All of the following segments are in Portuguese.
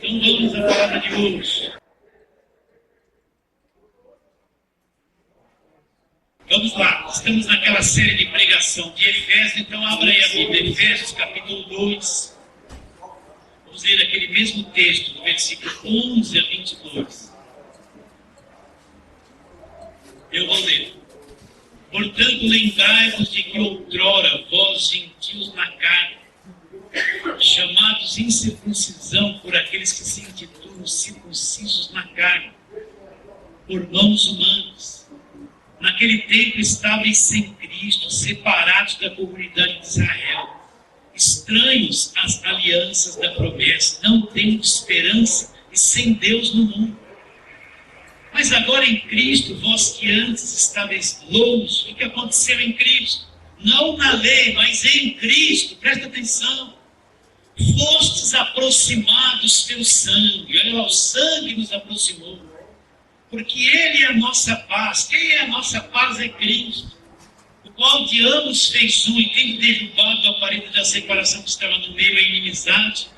Então vamos à palavra de hoje. Vamos lá, estamos naquela série de pregação de Efésios, então abra aí a Bíblia, Efésios capítulo 2. Vamos ler aquele mesmo texto, do versículo 11 a 22. Eu vou ler. Portanto, lembrai-vos de que outrora vós, gentios na carne, chamados incircuncisão por aqueles que se intitulam circuncisos na carne, por mãos humanas, naquele tempo estáveis sem Cristo, separados da comunidade de Israel, estranhos às alianças da promessa, não tendo esperança e sem Deus no mundo. Mas agora em Cristo, vós que antes estáveis longe, o que aconteceu em Cristo? Não na lei, mas em Cristo, presta atenção. Fostes aproximados pelo sangue, olha lá, o sangue nos aproximou. Porque Ele é a nossa paz. Quem é a nossa paz? É Cristo, o qual de ambos fez um, e tendo derrubado a parede da separação que estava no meio, a inimizade,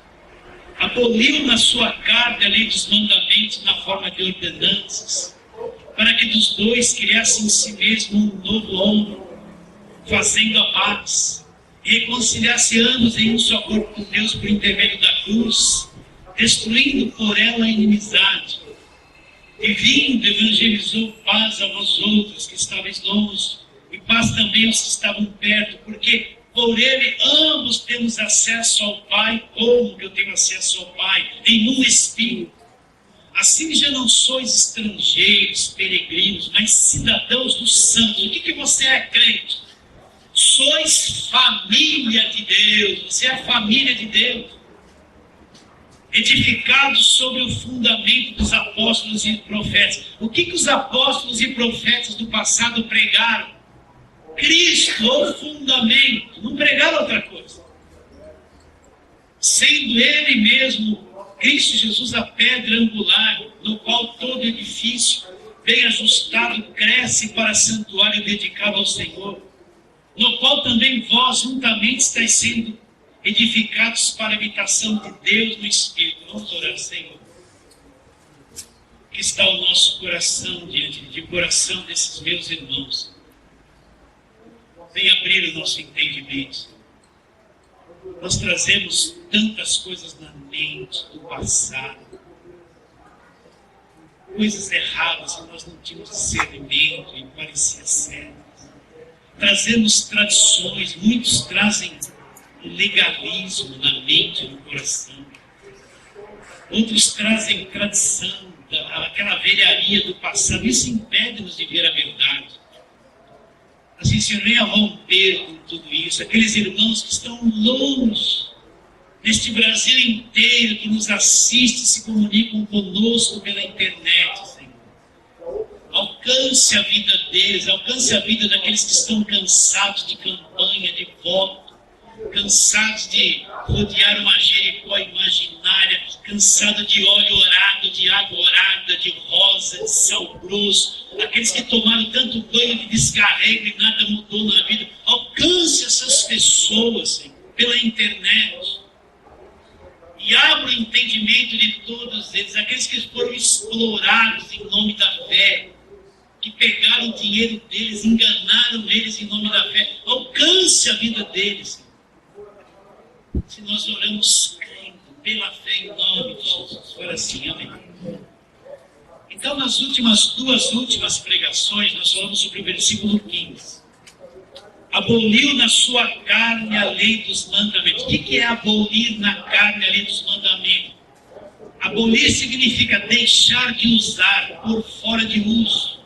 aboliu na sua carne a lei dos mandamentos na forma de ordenanças, para que dos dois criasse em si mesmo um novo homem, fazendo a paz, e reconciliasse ambos em um só corpo com Deus por intermédio da cruz, destruindo por ela a inimizade. E vindo, evangelizou paz a vós outros que estáveis longe, e paz também aos que estavam perto, porque por ele ambos temos acesso ao Pai, como que eu tenho acesso ao Pai, em um Espírito. Assim já não sois estrangeiros, peregrinos, mas cidadãos dos santos. O que você é, crente? Sois família de Deus, você é a família de Deus. Edificados sobre o fundamento dos apóstolos e profetas. O que os apóstolos e profetas do passado pregaram? Cristo, o fundamento, não pregaram outra coisa. Sendo Ele mesmo, Cristo Jesus, a pedra angular, no qual todo edifício, bem ajustado, cresce para santuário dedicado ao Senhor, no qual também vós juntamente estáis sendo edificados para a habitação de Deus no Espírito. Vamos orar, Senhor. Que está o nosso coração diante de coração desses meus irmãos. Vem abrir o nosso entendimento. Nós trazemos tantas coisas na mente do passado, coisas erradas que nós não tínhamos discernimento e parecia certas. Trazemos tradições, muitos trazem o legalismo na mente e no coração. Outros trazem tradição, aquela velharia do passado. Isso impede-nos de ver a verdade. Nós ensinei a romper com tudo isso. Aqueles irmãos que estão longe, neste Brasil inteiro, que nos assistem e se comunicam conosco pela internet, Senhor. Alcance a vida deles, alcance a vida daqueles que estão cansados de campanha, de voto, cansados de rodear uma Jericó imaginária, cansado de óleo orado, de água orada, de rosa, de sal grosso, aqueles que tomaram tanto banho de descarrego e nada mudou na vida. Alcance essas pessoas, Senhor, pela internet, e abra o entendimento de todos eles, aqueles que foram explorados em nome da fé, que pegaram o dinheiro deles, enganaram eles em nome da fé. Alcance a vida deles, Senhor. Se nós oramos crendo pela fé em nome de Jesus, for assim, amém. Então, nas duas últimas pregações, nós falamos sobre o versículo 15. Aboliu na sua carne a lei dos mandamentos. O que é abolir na carne a lei dos mandamentos? Abolir significa deixar de usar, por fora de uso.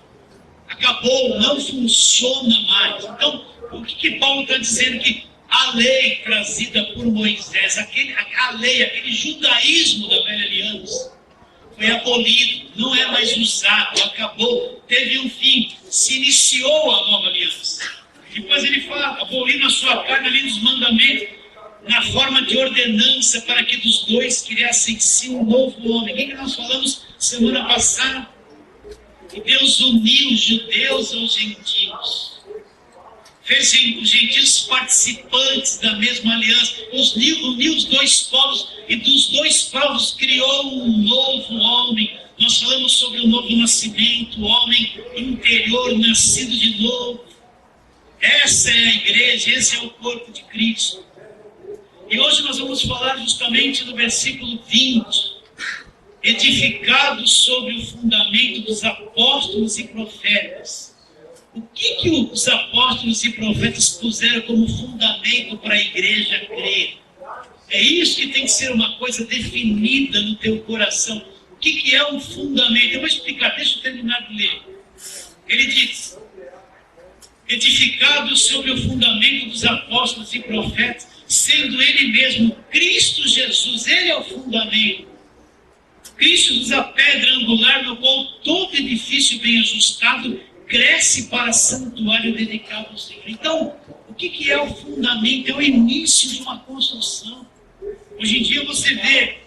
Acabou, não funciona mais. Então, o que Paulo está dizendo? Que a lei trazida por Moisés, a lei, aquele judaísmo da velha aliança, foi abolido, não é mais usado, acabou, teve um fim, se iniciou a nova aliança. Depois ele fala, abolir na sua carne a lei dos mandamentos, na forma de ordenança, para que dos dois criasse em si um novo homem. O que nós falamos semana passada? Que Deus uniu os judeus aos gentios. fez os gentios participantes da mesma aliança, uniu os dois povos, e dos dois povos criou um novo homem. Nós falamos sobre o novo nascimento, o homem interior, nascido de novo. Essa é a igreja, esse é o corpo de Cristo. E hoje nós vamos falar justamente do versículo 20. Edificados sobre o fundamento dos apóstolos e profetas. O que os apóstolos e profetas puseram como fundamento para a igreja crer? É isso que tem que ser uma coisa definida no teu coração. O que é um fundamento? Eu vou explicar, deixa eu terminar de ler. Ele diz: edificados sobre o fundamento dos apóstolos e profetas, sendo ele mesmo Cristo Jesus, ele é o fundamento. Cristo nos a pedra angular, no qual todo edifício bem ajustado cresce para santuário dedicado ao Senhor. Então, o que é o fundamento? É o início de uma construção. Hoje em dia você vê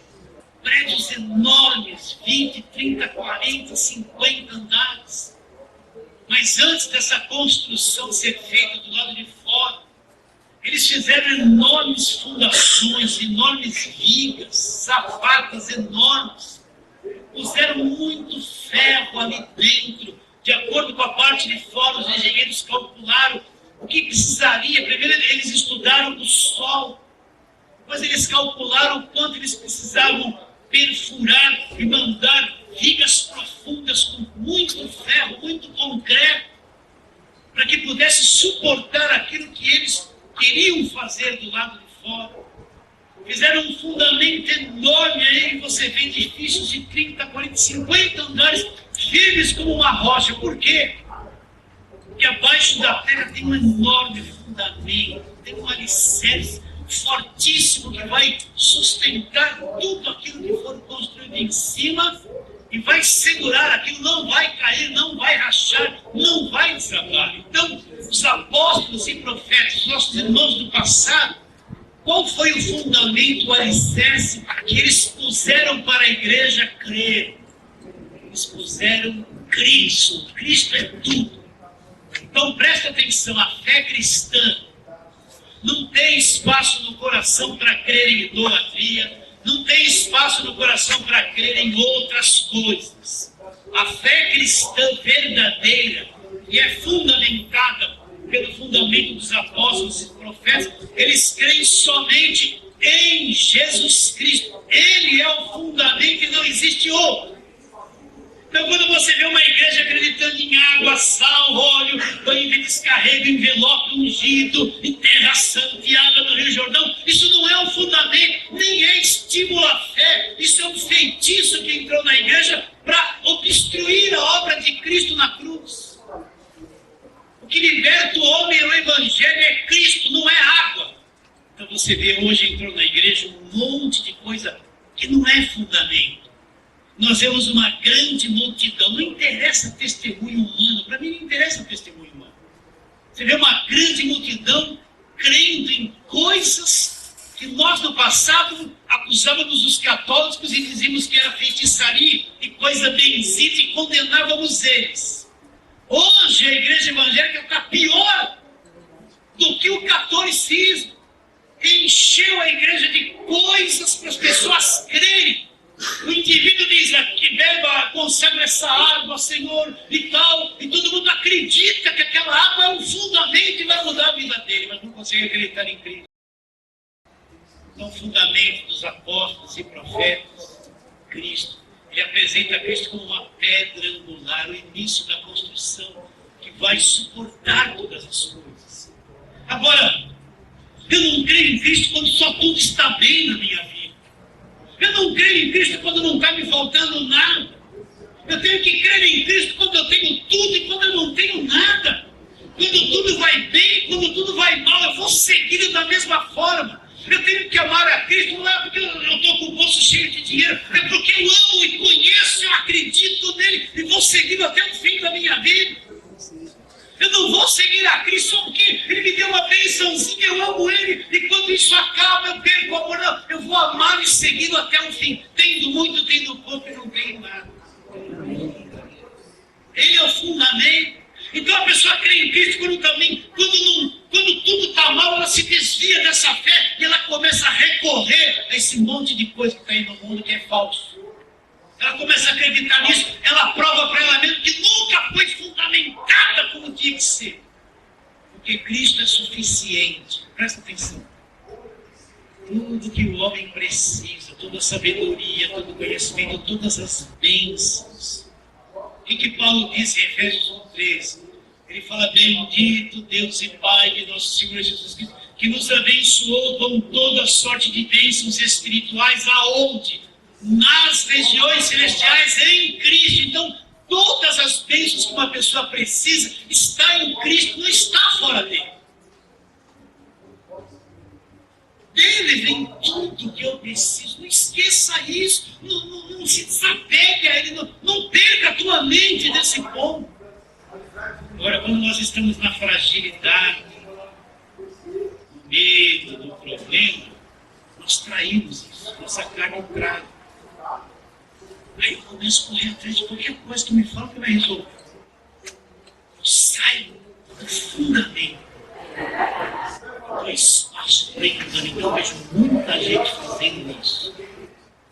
prédios enormes, 20, 30, 40, 50 andares. Mas antes dessa construção ser feita do lado de fora, eles fizeram enormes fundações, enormes vigas, sapatas enormes. Puseram muito ferro ali dentro. De acordo com a parte de fora, os engenheiros calcularam o que precisaria. Primeiro eles estudaram o sol. Depois eles calcularam o quanto eles precisavam perfurar e mandar vigas profundas com muito ferro, muito concreto, para que pudesse suportar aquilo que eles queriam fazer do lado de fora. Fizeram um fundamento enorme, aí você vê edifícios de 30, 40, 50 andares, firmes como uma rocha. Por quê? Porque abaixo da terra tem um enorme fundamento, tem um alicerce fortíssimo que vai sustentar tudo aquilo que for construído em cima e vai segurar aquilo, não vai cair, não vai rachar, não vai desabar. Então, os apóstolos e profetas, nossos irmãos do passado, qual foi o fundamento, o alicerce que eles puseram para a igreja crer? Eles puseram Cristo. Cristo é tudo. Então presta atenção, a fé cristã não tem espaço no coração para crer em idolatria, não tem espaço no coração para crer em outras coisas. A fé cristã verdadeira, que é fundamentada pelo fundamento dos apóstolos e profetas, eles creem somente em Jesus Cristo. Ele é o fundamento e não existe outro. Então, quando você vê uma igreja acreditando em água, sal, óleo, banho de descarrego, envelope ungido, em terra santa e água do Rio Jordão, isso não é um fundamento, nem é estímulo à fé. Isso é um feitiço que entrou na igreja para obstruir a obra de Cristo na cruz. O que liberta o homem no Evangelho é Cristo, não é água. Então você vê hoje, entrou na igreja um monte de coisa que não é fundamento. Nós vemos uma grande multidão, não interessa testemunho humano, para mim não interessa testemunho humano. Você vê uma grande multidão crendo em coisas que nós no passado acusávamos os católicos e dizíamos que era feitiçaria e coisa benzida e condenávamos eles. Hoje a igreja evangélica está pior do que o catolicismo. Encheu a igreja de coisas para as pessoas crerem. O indivíduo diz que beba, consagra essa água, Senhor, e tal, e todo mundo acredita que aquela água é um fundamento e vai mudar a vida dele, mas não consegue acreditar em Cristo. Então, o fundamento dos apóstolos e profetas, Cristo, ele apresenta Cristo como uma pedra angular, o início da construção, que vai suportar todas as coisas. Agora, eu não creio em Cristo quando só tudo está bem na minha vida. Eu não creio em Cristo quando não está me faltando nada. Eu tenho que crer em Cristo quando eu tenho tudo e quando eu não tenho nada. Quando tudo vai bem, quando tudo vai mal, eu vou seguir da mesma forma. Eu tenho que amar a Cristo, não é porque eu estou com o bolso cheio de dinheiro, é porque eu amo e conheço, eu acredito nele e vou seguir até o fim da minha vida. Eu não vou seguir a Cristo só porque ele me deu uma bênçãozinha, eu amo ele, e quando isso acaba, eu perco o amor. Não, eu vou amar e segui-lo até o fim, tendo muito, tendo pouco e não tenho nada. Ele é o fundamento. Então a pessoa crê em Cristo quando tudo está mal, ela se desvia dessa fé e ela começa a recorrer a esse monte de coisa que está aí no mundo que é falso. Ela começa a acreditar nisso, ela prova para ela mesma que nunca foi fundamentada como tinha que ser. Porque Cristo é suficiente. Presta atenção. Tudo que o homem precisa, toda a sabedoria, todo o conhecimento, todas as bênçãos. O que Paulo diz em Efésios 1:13? Ele fala: bendito Deus e Pai de nosso Senhor Jesus Cristo, que nos abençoou com toda sorte de bênçãos espirituais, aonde? Nas regiões celestiais em Cristo. Então, todas as bênçãos que uma pessoa precisa está em Cristo, não está fora dele. Dele vem tudo que eu preciso. Não esqueça isso. Não se desapegue a ele. Não perca a tua mente nesse ponto. Agora, quando nós estamos na fragilidade, no medo do problema, nós traímos isso. Nossa carne trai. Aí eu começo a correr atrás de qualquer coisa que me fala que vai resolver. Eu saio do fundamento. Do espaço para engano. Então eu vejo muita gente fazendo isso.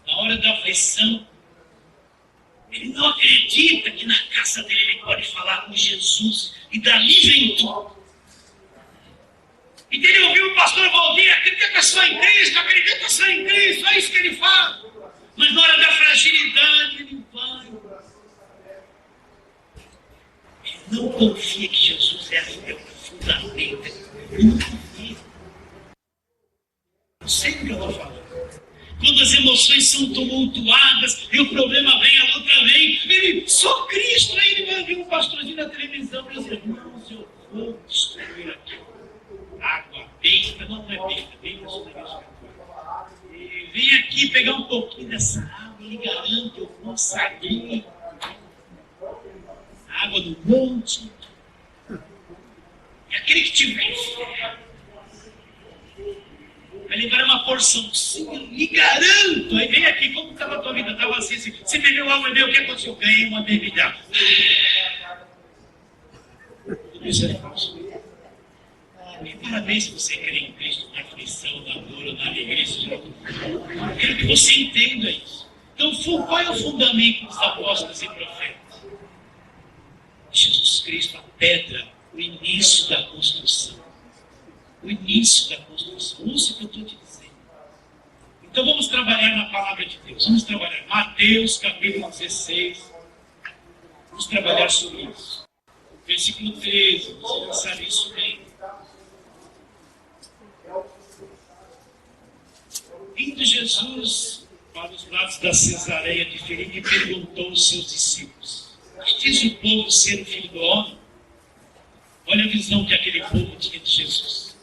Na hora da aflição, ele não acredita que na casa dele ele pode falar com Jesus. E dali vem tudo. E ele ouviu o pastor Valdir: acredita só em Cristo, acredita só em Cristo. É isso que ele fala. Mas na hora da fragilidade, ele vai. Ele não confia que Jesus é o fundamento. Ele não confia. Não sei o que eu vou falar. Quando as emoções são tumultuadas e o problema vem, a luta vem, ele, só Cristo. Aí ele vai ver um pastorzinho na televisão: meus irmãos, eu vou destruir aqui. Água benta, não é benta, benta é só negócio. Vem aqui pegar um pouquinho dessa água, lhe garanto, eu vou sair. Água do monte. E aquele que tiver fé vai levar uma porção, sim, eu lhe garanto. Aí vem aqui, como estava a tua vida? Estava assim, você bebeu água, bebeu, o que aconteceu? Eu ganhei uma bebida. Tudo isso é falso. E parabéns se você crê em Cristo, na aflição, na dor, na alegria. Eu quero que você entenda isso. Então, qual é o fundamento dos apóstolos e profetas? Jesus Cristo, a pedra, o início da construção. O início da construção. Ouça o que eu estou te dizendo. Então, vamos trabalhar na palavra de Deus. Vamos trabalhar Mateus, capítulo 16. Vamos trabalhar sobre isso. Versículo 13. Você já sabe isso bem. Indo Jesus para os lados da Cesareia de Filipe, perguntou aos seus discípulos: o que diz o povo ser o Filho do Homem? Olha a visão que aquele povo tinha de Jesus.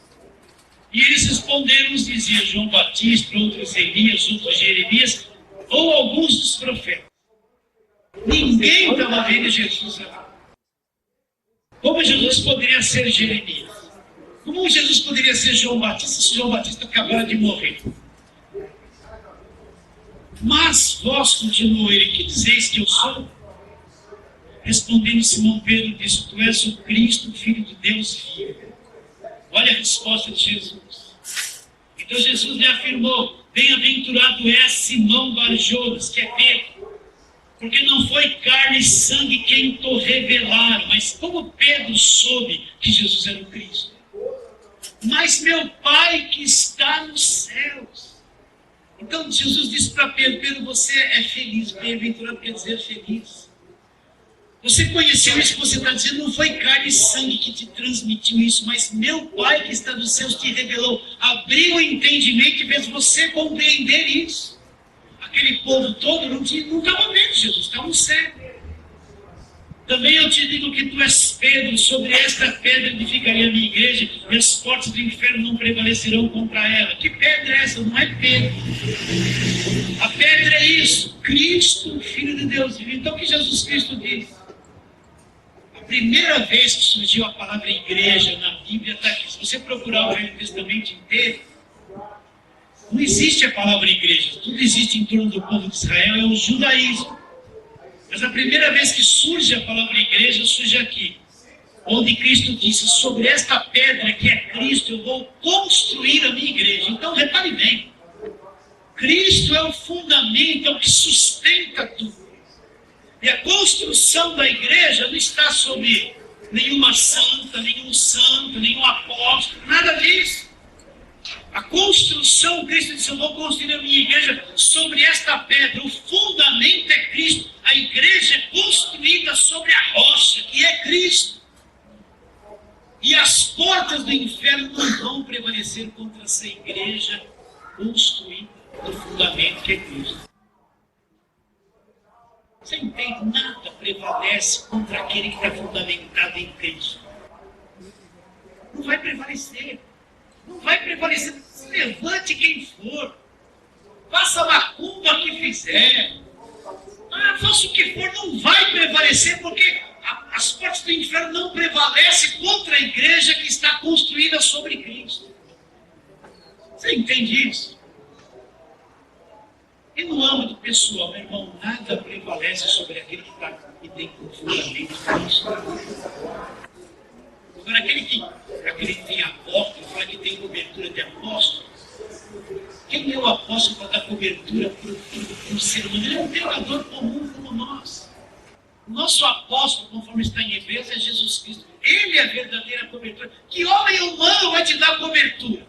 E eles responderam, uns diziam João Batista, outros Elias, outros Jeremias, ou alguns dos profetas. Ninguém estava vendo Jesus ali. Como Jesus poderia ser Jeremias? Como Jesus poderia ser João Batista se João Batista acabara de morrer? Mas vós, continuou ele, que dizeis que eu sou? Respondendo Simão Pedro, disse: tu és o Cristo, o Filho de Deus vivo. Olha a resposta de Jesus. Então Jesus lhe afirmou: bem-aventurado é Simão Barjonas, que é Pedro, porque não foi carne e sangue quem te revelaram, mas como Pedro soube que Jesus era o Cristo. Mas meu Pai que está nos céus. Então Jesus disse para Pedro: Pedro, você é feliz. Bem-aventurado quer dizer feliz. Você conheceu isso que você está dizendo, não foi carne e sangue que te transmitiu isso, mas meu Pai que está nos céus te revelou. Abriu o entendimento e fez você compreender isso. Aquele povo todo não estava vendo Jesus, estava no céu. Também eu te digo que tu és Pedro, sobre esta pedra edificarei a minha igreja, e as portas do inferno não prevalecerão contra ela. Que pedra é essa? Não é Pedro. A pedra é isso, Cristo, Filho de Deus. Então o que Jesus Cristo diz? A primeira vez que surgiu a palavra igreja na Bíblia está aqui. Se você procurar o Velho Testamento inteiro, não existe a palavra igreja. Tudo existe em torno do povo de Israel, é o judaísmo. Mas a primeira vez que surge a palavra igreja, surge aqui. onde Cristo disse: sobre esta pedra que é Cristo, eu vou construir a minha igreja. Então, repare bem, Cristo é o fundamento, é o que sustenta tudo. E a construção da igreja não está sobre nenhuma santa, nenhum santo, nenhum apóstolo, nada disso. A construção, Cristo disse: eu vou construir a minha igreja sobre esta pedra. O fundamento é Cristo. A igreja é construída sobre a rocha, que é Cristo. E as portas do inferno não vão prevalecer contra essa igreja construída no fundamento que é Cristo. Você entende? Nada prevalece contra aquele que está fundamentado em Cristo. Não vai prevalecer. Não vai prevalecer. Se levante quem for. Faça a macumba que fizer. Faça o que for. Não vai prevalecer, porque as portas do inferno não prevalecem contra a igreja que está construída sobre Cristo. Você entende isso? E no âmbito pessoal, meu irmão, nada prevalece sobre aquele que está e tem fundamento em Cristo. Agora, aquele que tem apóstolo, fala que tem cobertura de apóstolo. Quem é o apóstolo para dar cobertura para o ser humano? Ele é um pecador comum como nós. O nosso apóstolo, conforme está em Hebreus, é Jesus Cristo. Ele é a verdadeira cobertura. Que homem humano vai te dar cobertura?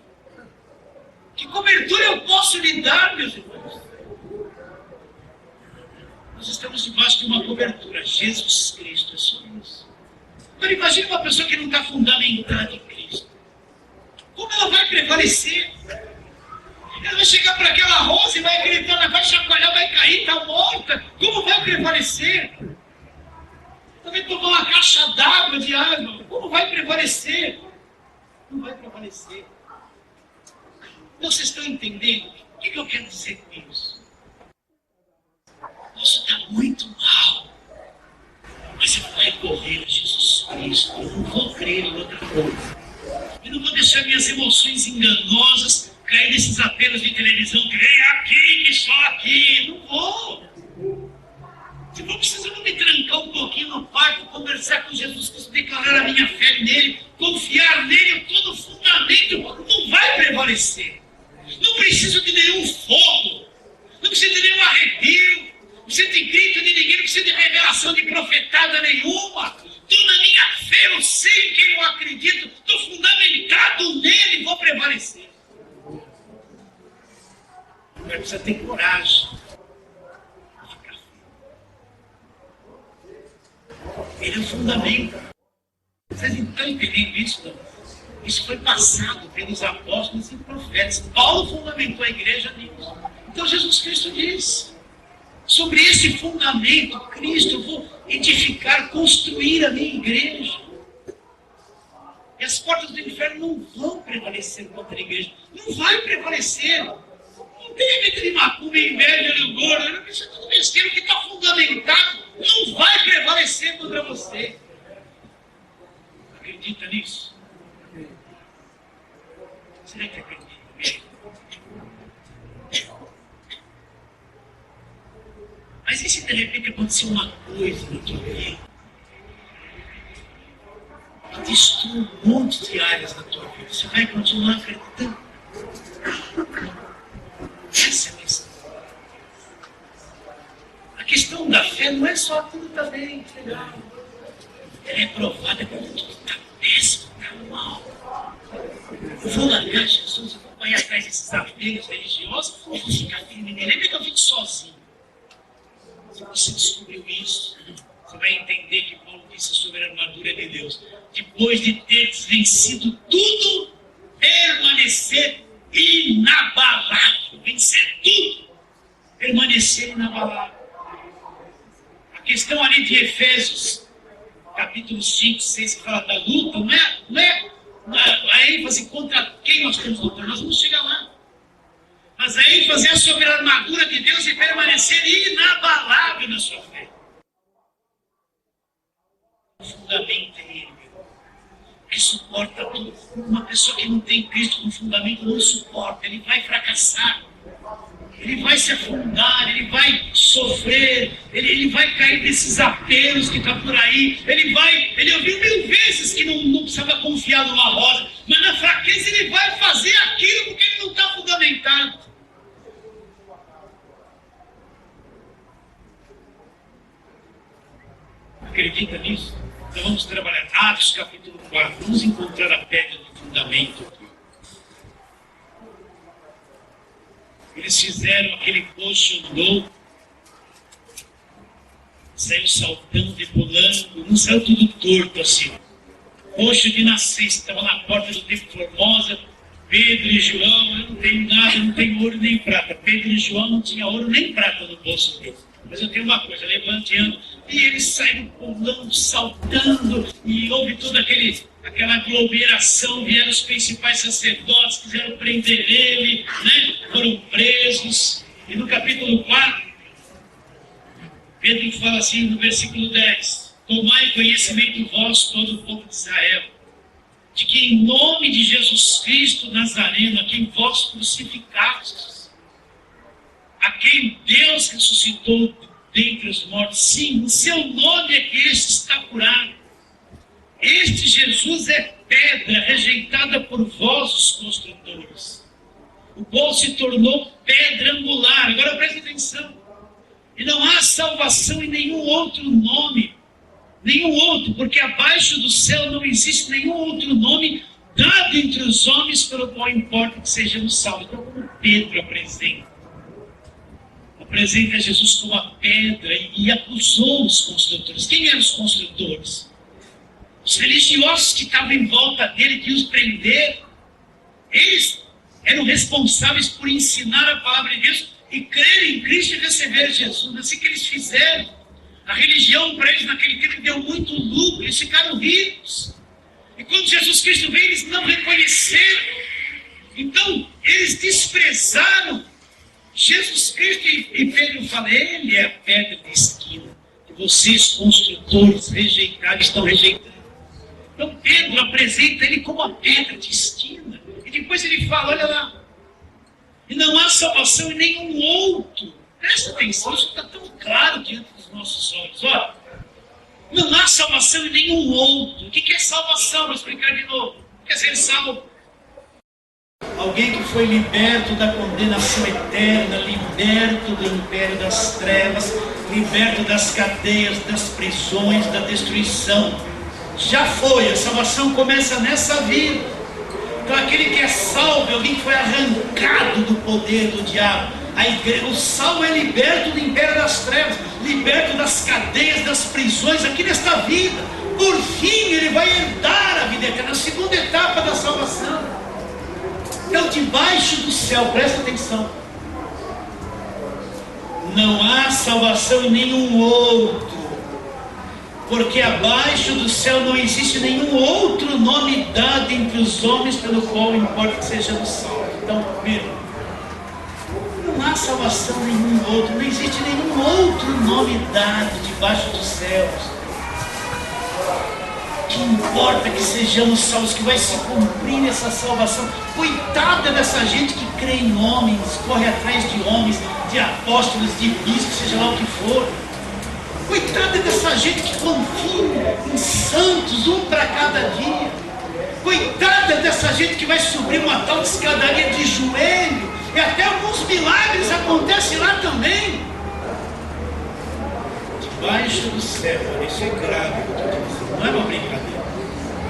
Que cobertura eu posso lhe dar, meus irmãos? Nós estamos debaixo de uma cobertura. Jesus Cristo é só isso. Agora imagine uma pessoa que não está fundamentada em Cristo. Como ela vai prevalecer? Ela vai chegar para aquela rosa e vai gritar, ela vai chacoalhar, vai cair, está morta. Como vai prevalecer? Ela vai tomar uma caixa d'água de água. Como vai prevalecer? Não vai prevalecer. Vocês estão entendendo? O que eu quero dizer com isso? Isso está muito mal. Mas eu vou recorrer a Jesus Cristo. Eu não vou crer em outra coisa. Eu não vou deixar minhas emoções enganosas cair nesses apelos de televisão que vem aqui, que só aqui. Não vou. Se for preciso, eu vou me trancar um pouquinho no quarto, conversar com Jesus Cristo, declarar a minha fé nele, confiar nele, todo o fundamento não vai prevalecer. Não preciso de nenhum fogo. Não preciso de nenhum arrepio. Não precisa de grito de ninguém, não precisa de revelação de profetada nenhuma. Estou na minha fé, eu sei em quem eu acredito, estou fundamentado nele e vou prevalecer. Agora precisa ter coragem de ficar firme. Ele é o fundamento. Vocês não estão entendendo isso, não? Isso foi passado pelos apóstolos e profetas. Paulo fundamentou a igreja nisso. Então Jesus Cristo disse: sobre esse fundamento, Cristo, eu vou edificar, construir a minha igreja. E as portas do inferno não vão prevalecer contra a igreja. Não vai prevalecer. Não tem medo de macumba, inveja, rigor. Isso é tudo besteira. O que está fundamentado não vai prevalecer contra você. Acredita nisso? Será que acredita mesmo? Mas e se de repente acontecer uma coisa na tua vida que destrua um monte de áreas da tua vida? Você vai continuar acreditando? Essa é a questão. A questão da fé não é só tudo está bem, legal. Ela é provada quando tudo está péssimo, está mal. Eu vou largar Jesus, eu vou ir atrás desses apelos religiosos, eu vou ficar firme nele. Lembra que eu fico sozinho? Se você descobriu isso, você vai entender que Paulo disse sobre a armadura de Deus. Depois de teres vencido tudo, permanecer inabalável. Vencer tudo, permanecer inabalável. A questão ali de Efésios, capítulo 5, 6, que fala da luta, não é a ênfase contra quem nós estamos lutando. Nós vamos chegar lá. Mas a ênfase é sobre a armadura de Deus e permanecer inabalável na sua fé. O fundamento é Ele, que suporta tudo. Uma pessoa que não tem Cristo como fundamento não suporta, ele vai fracassar. Ele vai se afundar, ele vai sofrer, ele vai cair nesses apelos que está por aí, ele vai Ele ouviu 1000 vezes que não precisava confiar numa rosa, mas na fraqueza ele vai fazer aquilo porque ele não está fundamentado. Acredita nisso? Então vamos trabalhar. Atos capítulo 4. Vamos encontrar a pedra do fundamento aqui. Eles fizeram aquele coxo louco. Saiu saltando e pulando. Não saiu tudo torto assim. Coxo de nascença. Estava na porta do Templo Formosa. Pedro e João. Eu não tenho nada, não tenho ouro nem prata. Pedro e João não tinham ouro nem prata no bolso deles. Mas eu tenho uma coisa, levante e ando. E eles saíram pulando, saltando, e houve toda aquela aglomeração, vieram os principais sacerdotes, quiseram prender ele, né? Foram presos. E no capítulo 4, Pedro fala assim no versículo 10, tomai conhecimento vós, todo o povo de Israel, de que em nome de Jesus Cristo Nazareno, a quem vós crucificastes, a quem Deus ressuscitou dentre os mortos, sim, o seu nome é que este está curado. Este Jesus é pedra rejeitada por vós, os construtores, o qual se tornou pedra angular. Agora preste atenção. E não há salvação em nenhum outro nome, nenhum outro, porque abaixo do céu não existe nenhum outro nome dado entre os homens pelo qual importa que sejamos salvos. Então, como Pedro apresenta Jesus como a pedra e acusou os construtores. Quem eram os construtores? Os religiosos que estavam em volta dele, que os prenderam. Eles eram responsáveis por ensinar a palavra de Deus e crer em Cristo e receber Jesus. Assim que eles fizeram. A religião para eles naquele tempo deu muito lucro, eles ficaram ricos. E quando Jesus Cristo veio, eles não reconheceram. Então, eles desprezaram Jesus Cristo. E Pedro fala, ele é a pedra de esquina, que vocês, construtores rejeitados, estão rejeitando. Então Pedro apresenta ele como a pedra de esquina. E depois ele fala, olha lá, e não há salvação em nenhum outro. Presta atenção, isso está tão claro diante dos nossos olhos. Olha, não há salvação em nenhum outro. O que é salvação? Vou explicar de novo. Quer ser salvo? Alguém que foi liberto da condenação eterna, liberto do império das trevas, liberto das cadeias, das prisões, da destruição. Já foi, a salvação começa nessa vida. Então aquele que é salvo é alguém que foi arrancado do poder do diabo. A igreja, o salvo é liberto do império das trevas, liberto das cadeias, das prisões aqui nesta vida. Por fim ele vai herdar a vida eterna, a segunda etapa da salvação. Então, debaixo do céu, presta atenção, não há salvação em nenhum outro, porque abaixo do céu não existe nenhum outro nome dado entre os homens pelo qual importa que sejamos salvos. Então, primeiro, não há salvação em nenhum outro, não existe nenhum outro nome dado debaixo dos céus. Que importa que sejamos salvos, que vai se cumprir essa salvação. Coitada dessa gente que crê em homens, corre atrás de homens, de apóstolos, de bispos, seja lá o que for. Coitada dessa gente que confia em santos, um para cada dia. Coitada dessa gente que vai subir uma tal de escadaria de joelho, e até alguns milagres acontecem lá também. Debaixo do céu, isso é grave, não é uma brincadeira.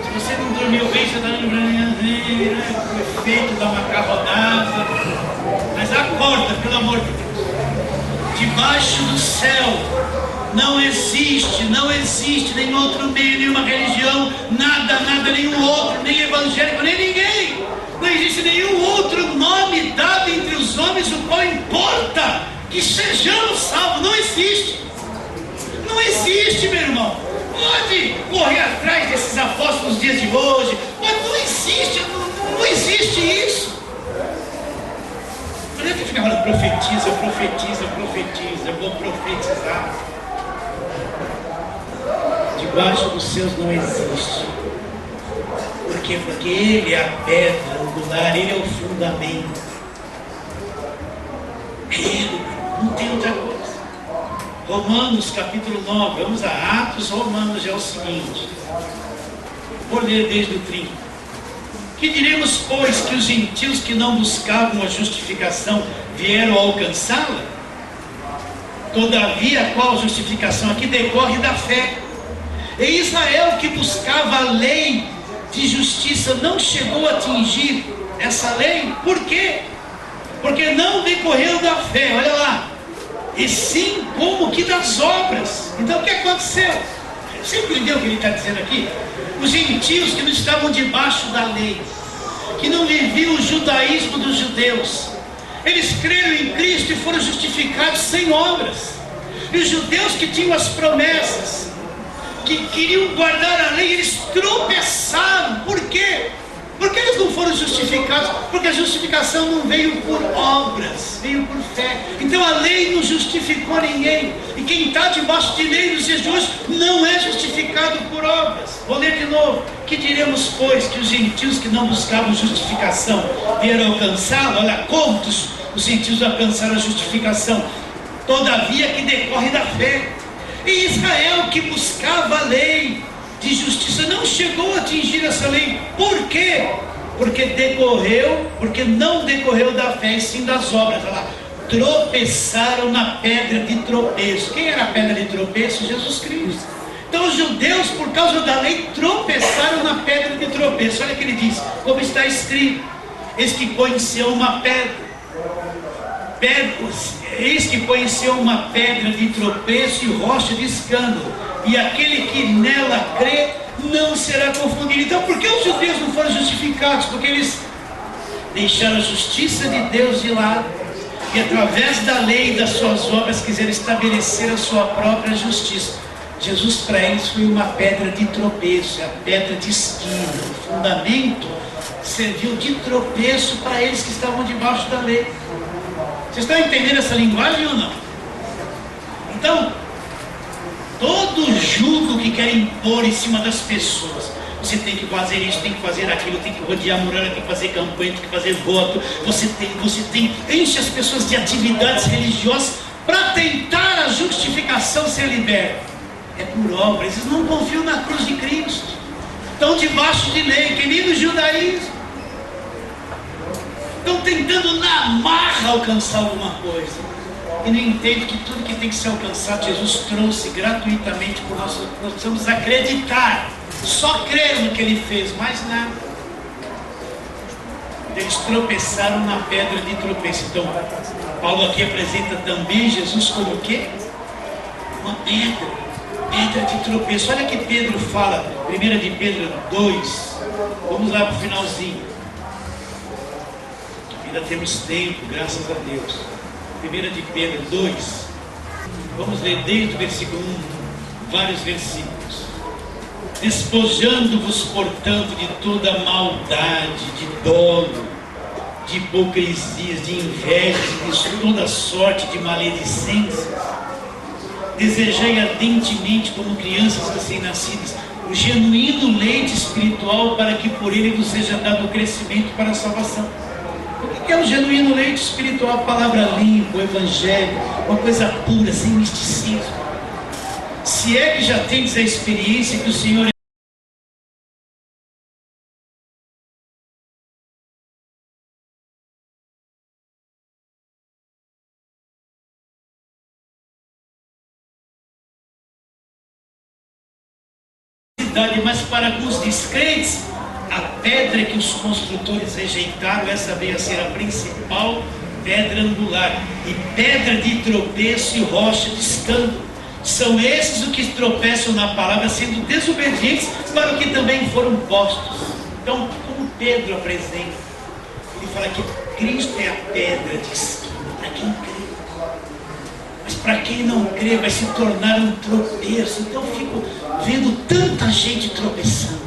Se você não dormiu bem, você está lembrando, o efeito da macarronada, mas acorda, pelo amor de Deus. Debaixo do céu não existe nenhum outro meio, nenhuma religião, nada, nenhum outro, nem evangélico, nem ninguém. Não existe nenhum outro nome dado entre os homens o qual importa que sejamos salvos. Não existe. Não existe, meu irmão. Pode correr atrás desses apóstolos nos dias de hoje, mas não existe isso. Não adianta ficar falando profetiza, eu vou profetizar. Debaixo dos céus não existe. Por quê? Porque ele é a pedra angular, ele é o fundamento. Ele, não tem outra coisa. Romanos capítulo 9, vamos a Atos, Romanos, é o seguinte, vou ler desde o 30. Que diremos, pois, que os gentios que não buscavam a justificação vieram a alcançá-la? Todavia, qual justificação? Aqui decorre da fé. E Israel, que buscava a lei de justiça, não chegou a atingir essa lei. Por quê? Porque não decorreu da fé, olha lá, e sim como que das obras. Então o que aconteceu? Você entendeu o que ele está dizendo aqui? Os gentios que não estavam debaixo da lei, que não viviam o judaísmo dos judeus, eles creram em Cristo e foram justificados sem obras. E os judeus que tinham as promessas, que queriam guardar a lei, eles tropeçaram. Por quê? Porque eles não foram justificados? Porque a justificação não veio por obras, veio por fé. Então a lei não justificou ninguém. E quem está debaixo de lei nos dias de hoje não é justificado por obras. Vou ler de novo. Que diremos, pois, que os gentios que não buscavam justificação vieram alcançá-la? Olha como os gentios alcançaram a justificação. Todavia, que decorre da fé. E Israel, que buscava a lei de justiça, não chegou a atingir essa lei. Por quê? Porque não decorreu da fé, e sim das obras. Olha lá, tropeçaram na pedra de tropeço. Quem era a pedra de tropeço? Jesus Cristo. Então os judeus, por causa da lei, tropeçaram na pedra de tropeço. Olha o que ele diz, como está escrito: eis que põe em Sião uma pedra, eis que põe em Sião uma pedra de tropeço e rocha de escândalo, e aquele que nela crê não será confundido. Então por que os judeus não foram justificados? Porque eles deixaram a justiça de Deus de lado, e através da lei e das suas obras quiseram estabelecer a sua própria justiça. Jesus para eles foi uma pedra de tropeço, a pedra de esquina. O fundamento serviu de tropeço para eles que estavam debaixo da lei. Vocês estão entendendo essa linguagem ou não? Então, todo jugo que quer impor em cima das pessoas, você tem que fazer isso, tem que fazer aquilo, tem que rodear a muralha, tem que fazer campanha, tem que fazer voto, você tem, enche as pessoas de atividades religiosas para tentar a justificação ser liberta. É por obra. Eles não confiam na cruz de Cristo, estão debaixo de lei, que nem no judaísmo, estão tentando na marra alcançar alguma coisa, e não entende que tudo que tem que ser alcançado, Jesus trouxe gratuitamente por nós. Nós precisamos acreditar, só crer no que Ele fez, mais nada. Eles tropeçaram na pedra de tropeço. Então Paulo aqui apresenta também Jesus como o quê? Uma pedra de tropeço. Olha que Pedro fala, 1 de Pedro 2, vamos lá para o finalzinho, ainda temos tempo, graças a Deus. 1 de Pedro 2, vamos ler desde o versículo 1, vários versículos. Despojando-vos, portanto, de toda maldade, de dolo, de hipocrisias, de invejas, de toda sorte de maledicências, desejai ardentemente, como crianças recém-nascidas, o genuíno leite espiritual, para que por ele vos seja dado o crescimento para a salvação. O que é o genuíno leite espiritual? A palavra limpa, o evangelho, uma coisa pura, sem misticismo. Se é que já tendes a experiência que o Senhor mas para alguns descrentes, a pedra que os construtores rejeitaram, essa veio a ser a principal pedra angular, e pedra de tropeço e rocha de escândalo. São esses os que tropeçam na palavra, sendo desobedientes para o que também foram postos. Então, como Pedro apresenta, ele fala que Cristo é a pedra de esquina para quem crê. Mas para quem não crê, vai se tornar um tropeço. Então eu fico vendo tanta gente tropeçando.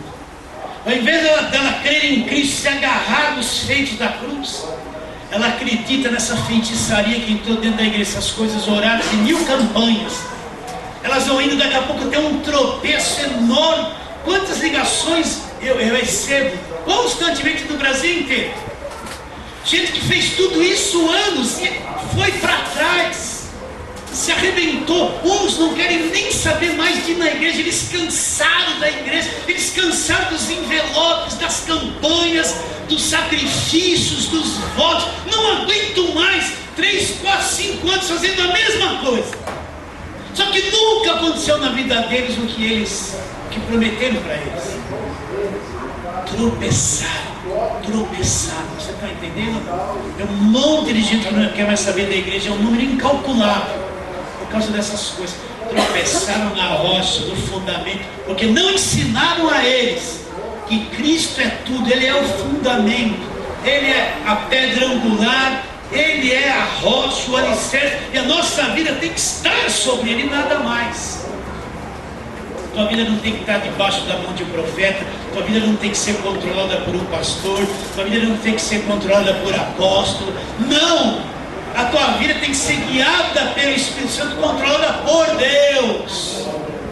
Ao invés dela crer em Cristo, se agarrar nos feitos da cruz, ela acredita nessa feitiçaria que entrou dentro da igreja, essas coisas oradas e 1000 campanhas. Elas vão indo, daqui a pouco tem um tropeço enorme. Quantas ligações eu recebo constantemente no Brasil inteiro? Gente que fez tudo isso anos e foi para trás. se arrebentou. Uns não querem nem saber mais de ir na igreja. Eles cansaram da igreja, eles cansaram dos envelopes, das campanhas, dos sacrifícios, dos votos. Não aguentam mais 3, 4, 5 anos fazendo a mesma coisa. Só que nunca aconteceu na vida deles o que prometeram para eles. Tropeçaram. Você está entendendo? É um monte de gente que não quer mais saber da igreja, é um número incalculável por causa dessas coisas. Tropeçaram na rocha, no fundamento, porque não ensinaram a eles que Cristo é tudo. Ele é o fundamento, Ele é a pedra angular, Ele é a rocha, o alicerce, e a nossa vida tem que estar sobre Ele, nada mais. Tua vida não tem que estar debaixo da mão de um profeta, tua vida não tem que ser controlada por um pastor, tua vida não tem que ser controlada por apóstolo. Não! A tua vida tem que ser guiada pelo Espírito Santo, controlada por Deus.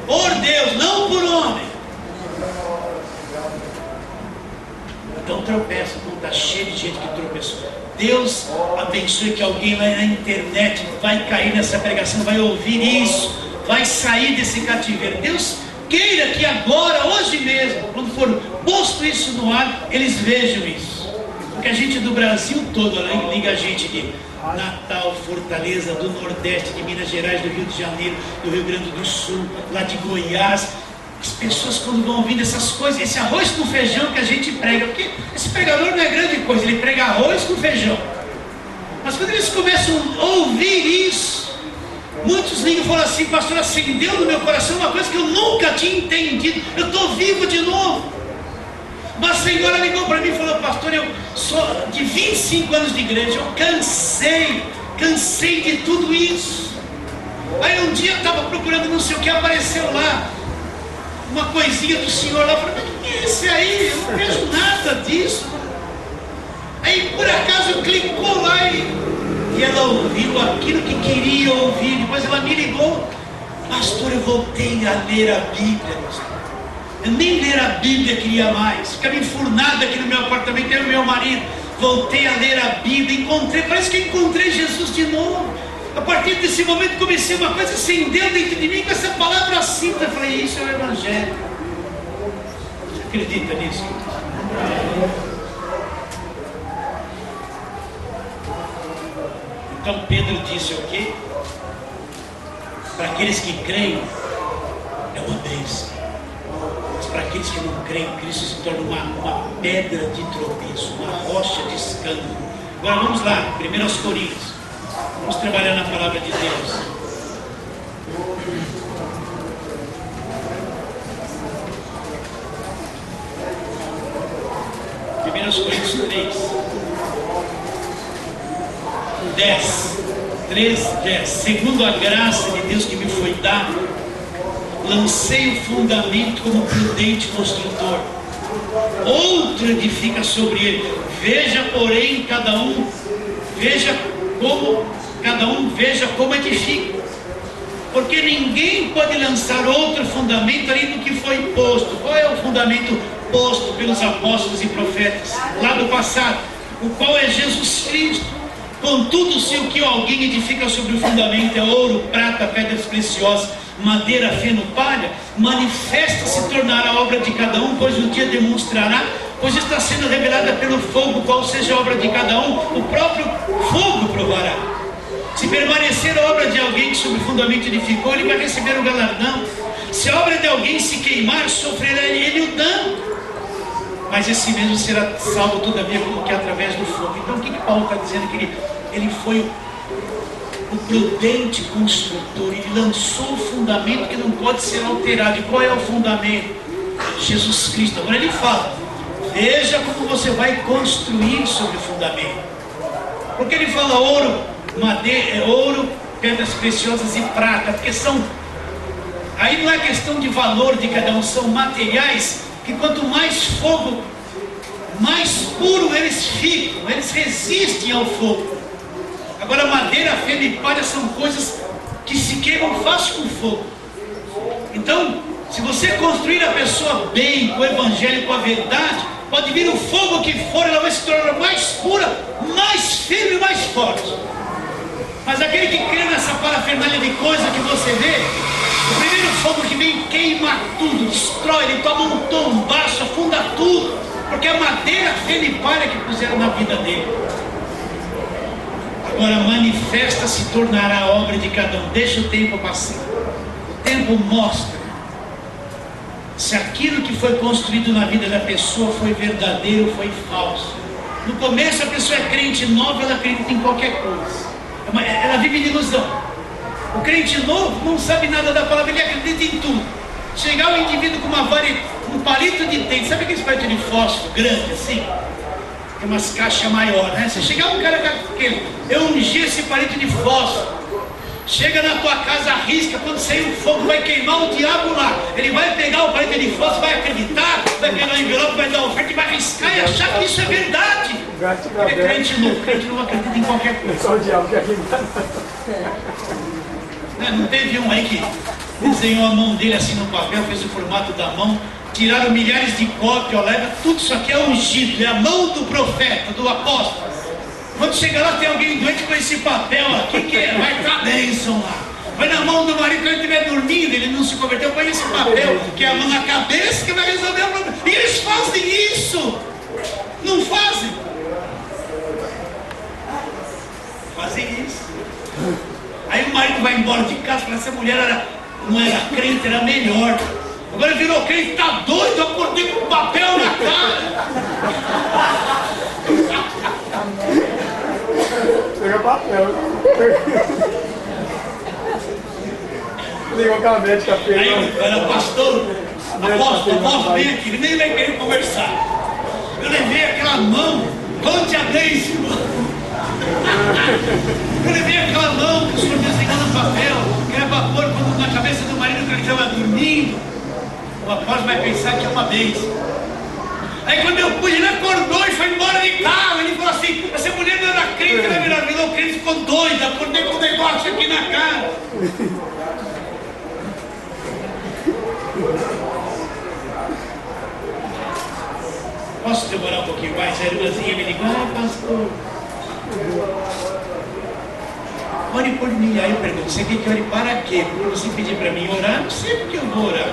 Por Deus, não por homem. Então tropeça, não está cheio de gente que tropeçou. Deus abençoe que alguém lá na internet vai cair nessa pregação, vai ouvir isso, vai sair desse cativeiro. Deus queira que agora, hoje mesmo, quando for posto isso no ar, eles vejam isso. Porque a gente do Brasil todo, liga a gente de Natal, Fortaleza, do Nordeste, de Minas Gerais, do Rio de Janeiro, do Rio Grande do Sul, lá de Goiás. As pessoas quando vão ouvindo essas coisas, esse arroz com feijão que a gente prega, porque esse pregador não é grande coisa, ele prega arroz com feijão. Mas quando eles começam a ouvir isso, muitos ligam e falam assim: pastor, acendeu no meu coração uma coisa que eu nunca tinha entendido, eu estou vivo de novo. Uma senhora ligou para mim e falou: pastor, eu sou de 25 anos de igreja, eu cansei de tudo isso. Aí um dia eu estava procurando não sei o que, apareceu lá uma coisinha do senhor lá. Eu falei: mas o que é esse aí? Eu não vejo nada disso. Aí por acaso clicou lá e ela ouviu aquilo que queria ouvir. Depois ela me ligou: pastor, eu voltei a ler a Bíblia, pastor. Eu nem ler a Bíblia queria mais. Ficava enfurnado aqui no meu apartamento, eu e meu marido. Voltei a ler a Bíblia, parece que encontrei Jesus de novo. A partir desse momento comecei uma coisa, acendeu dentro de mim com essa palavra assim. Eu falei: isso é o Evangelho. Você acredita nisso? Então Pedro disse o quê? Para aqueles que creem, é uma bênção. Mas para aqueles que não creem, Cristo se torna uma pedra de tropeço, uma rocha de escândalo. Agora vamos lá, 1 Coríntios. Vamos trabalhar na palavra de Deus. Primeiros Coríntios 3:10. Segundo a graça de Deus que me foi dada, lancei o fundamento como prudente construtor, outro edifica sobre ele. Veja como edifica, porque ninguém pode lançar outro fundamento além do que foi posto. Qual é o fundamento posto pelos apóstolos e profetas lá do passado? O qual é Jesus Cristo. Contudo, se o que alguém edifica sobre o fundamento é ouro, prata, pedras preciosas, madeira, feno, palha, manifesta se tornará a obra de cada um, pois o dia demonstrará, pois está sendo revelada pelo fogo, qual seja a obra de cada um, o próprio fogo provará. Se permanecer a obra de alguém que sobre o fundamento edificou, ele vai receber o galardão. Se a obra de alguém se queimar, sofrerá ele o dano, mas esse mesmo será salvo todavia como que através do fogo. Então o que Paulo está dizendo? Que ele foi o prudente construtor, ele lançou o fundamento que não pode ser alterado. E qual é o fundamento? Jesus Cristo. Agora ele fala: veja como você vai construir sobre o fundamento. Porque ele fala ouro, madeira, ouro, pedras preciosas e prata, porque aí não é questão de valor de cada um, são materiais que quanto mais fogo, mais puro eles ficam, eles resistem ao fogo. Agora madeira, feno e palha são coisas que se queimam fácil com fogo. Então, se você construir a pessoa bem, com o Evangelho, com a verdade, pode vir o fogo que for, ela vai se tornar mais pura, mais firme e mais forte. Mas aquele que crê nessa parafernália de coisa que você vê, o primeiro fogo que vem queima tudo, destrói, ele toma um tombaço, afunda tudo, porque a madeira, feno e palha que puseram na vida dele. Agora manifesta se tornará a obra de cada um. Deixa o tempo passar. O tempo mostra se aquilo que foi construído na vida da pessoa foi verdadeiro ou foi falso. No começo a pessoa é crente nova, ela acredita em qualquer coisa. Ela vive de ilusão. O crente novo não sabe nada da palavra, ele acredita em tudo. Chegar um indivíduo com um palito de dente, sabe aqueles palitos de fósforo grande assim? Tem umas caixas maiores, né? Você chegar um cara com aquele, eu ungi esse palito de fósforo, chega na tua casa, arrisca, quando sair o fogo vai queimar o diabo lá. Ele vai pegar o palito de fósforo, vai acreditar, vai pegar o envelope, vai dar oferta e vai arriscar e achar que isso é verdade. Ele é crente novo acredita em qualquer coisa. Só o diabo que acredita. Não teve um aí que desenhou a mão dele assim no papel, fez o formato da mão, tiraram milhares de cópias, leva tudo isso aqui é ungido, é a mão do profeta, do apóstolo. Quando chega lá tem alguém doente com esse papel aqui, que vai estar bênção lá. Vai na mão do marido, quando ele estiver dormindo, ele não se converteu, põe esse papel, que é a mão na cabeça, que vai resolver o problema. E eles fazem isso, não fazem? Fazem isso. Aí o marido vai embora de casa, fala, essa mulher não era crente, era melhor. Agora virou crente, tá doido, eu acordei com papel na cara. Pega papel. Ligou com a médica feia. Aí o cara, pastor, apóstolo, vem aqui, ele nem vai querer conversar. Eu levei aquela mão, conte a Deus, irmão. Eu levei aquela mão que o senhor desenhou no papel, que era para pôr na cabeça do marido que ele estava dormindo. O apóstolo vai pensar que é uma bênção. Aí quando eu pus, ele acordou e foi embora de carro. Ele falou assim, essa mulher não era crente, era melhor. Virou crente, ficou doida, acordei com um negócio aqui na cara. Posso demorar um pouquinho mais? A irmãzinha me ligou, pastor, ore por mim. Aí eu pergunto, você quer que ore para quê? Porque você pedir para mim orar, não sei porque eu vou orar.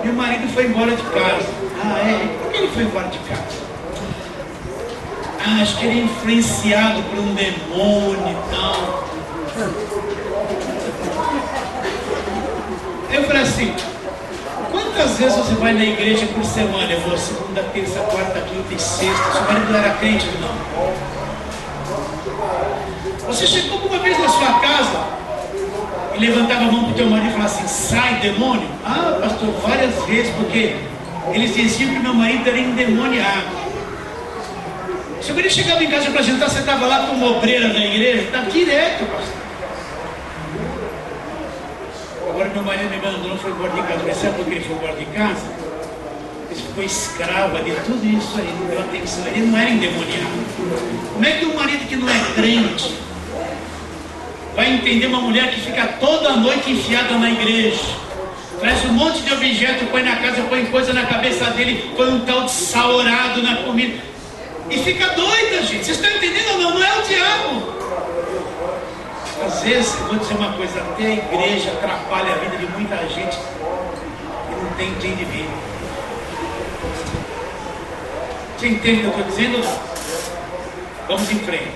Meu marido foi embora de casa. Ah, é? Por que ele foi embora de casa? Ah, acho que ele é influenciado por um demônio e tal. Eu falei assim, quantas vezes você vai na igreja por semana? Eu vou segunda, terça, quarta, quinta e sexta. Seu marido não era crente? Não. Você chegou uma vez na sua casa e levantava a mão para o teu marido e falava assim, sai demônio? Ah, pastor, várias vezes, porque eles diziam que meu marido era endemoniado. Se eu chegava em casa para jantar, você estava lá como obreira da igreja, está direto, pastor. Agora meu marido me abandonou, foi embora de casa. Mas sabe por que ele foi embora de casa? Ele ficou escravo de tudo isso aí, não deu atenção, ele não era endemoniado. Como é que um marido que não é crente vai entender uma mulher que fica toda a noite enfiada na igreja, traz um monte de objeto, põe na casa, põe coisa na cabeça dele, põe um tal de saurado na comida e fica doida, gente? Vocês estão entendendo ou não? Não é o diabo. Às vezes, eu vou dizer uma coisa, até a igreja atrapalha a vida de muita gente e não tem quem de vir. Você entende o que eu estou dizendo ou não? Vamos em frente.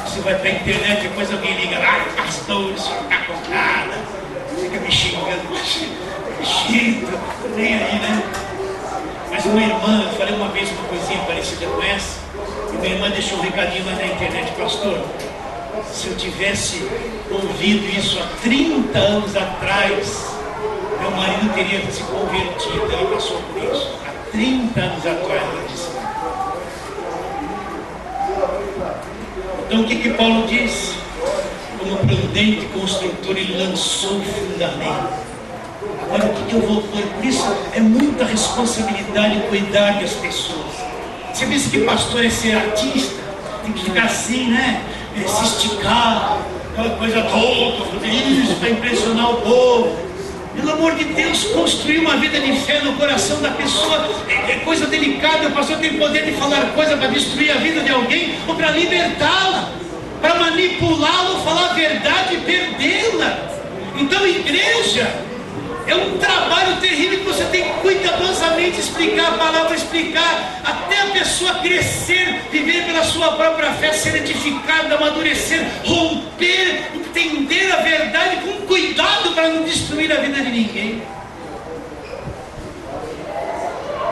Você vai para a internet, depois alguém liga lá, pastor, o senhor está com nada, fica me xingando, me xinga, nem aí, né? Mas uma irmã, eu falei uma vez uma coisinha parecida com essa, e minha irmã deixou um recadinho lá na internet, pastor, se eu tivesse ouvido isso há 30 anos atrás, meu marido teria se convertido. Ela passou por isso, há 30 anos atrás, ela disse. Então o que Paulo diz? Como prudente construtor, ele lançou o fundamento. Agora o que eu vou pôr? Por isso é muita responsabilidade cuidar das pessoas. Você pensa que pastor é ser artista? Tem que ficar assim, né? Se esticar, aquela coisa toda, isso para impressionar o povo. Pelo amor de Deus, construir uma vida de fé no coração da pessoa é coisa delicada. O pastor tem poder de falar coisa para destruir a vida de alguém ou para libertá-la. para manipulá-lo, falar a verdade e perdê-la. Então, igreja é um trabalho terrível que você tem que cuidadosamente explicar a palavra, explicar até a pessoa crescer, viver pela sua própria fé, ser edificada, amadurecer, romper, entender a verdade com cuidado para não destruir a vida de ninguém.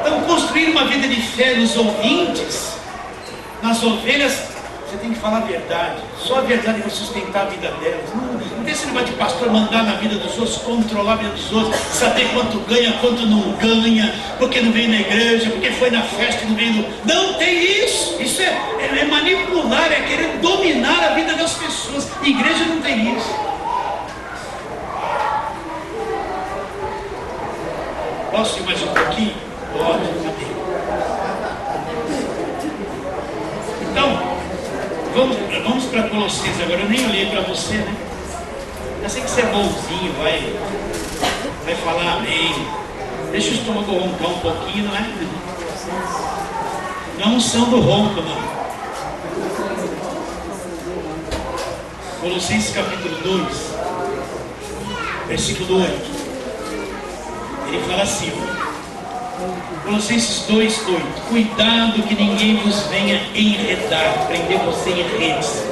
Então, construir uma vida de fé nos ouvintes, nas ovelhas, você tem que falar a verdade. Só a verdade vai sustentar a vida delas. Não tem esse negócio de pastor mandar na vida dos outros, controlar a vida dos outros, saber quanto ganha, quanto não ganha, porque não veio na igreja, porque foi na festa e não veio no... Não tem isso. Isso é manipular, é querer dominar a vida das pessoas. Igreja não tem isso. Posso ir mais um pouquinho? Pode, amém. Então, vamos para Colossenses agora. Eu nem olhei para você, né? Eu sei que você é bonzinho, vai falar amém. Deixa o estômago roncar um pouquinho, não é? Não é a unção do ronco, não. Colossenses capítulo 2, versículo 8. Ele fala assim, Colossenses 2:8. Cuidado que ninguém vos venha enredar, prender você em redes,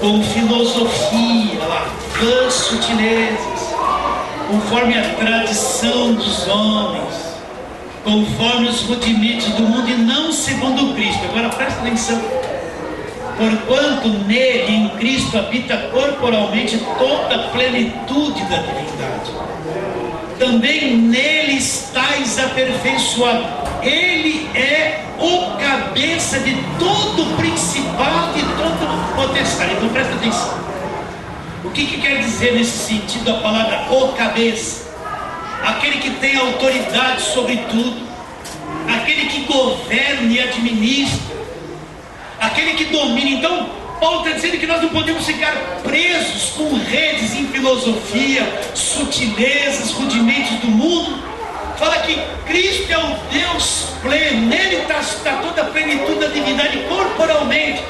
com filosofia, vãs sutilezas, conforme a tradição dos homens, conforme os rudimentos do mundo, e não segundo Cristo. Agora presta atenção. Porquanto nele, em Cristo, habita corporalmente toda a plenitude da divindade. Também nele estáis aperfeiçoado. Ele é o cabeça de todo principado e todo potestade. Então presta atenção. O que quer dizer nesse sentido a palavra o cabeça? Aquele que tem autoridade sobre tudo, aquele que governa e administra, aquele que domina. Então Paulo está dizendo que nós não podemos ficar presos com redes em filosofia, sutilezas, rudimentos do mundo. Fala que Cristo é o Deus pleno, nele está toda a plenitude da divindade corporalmente.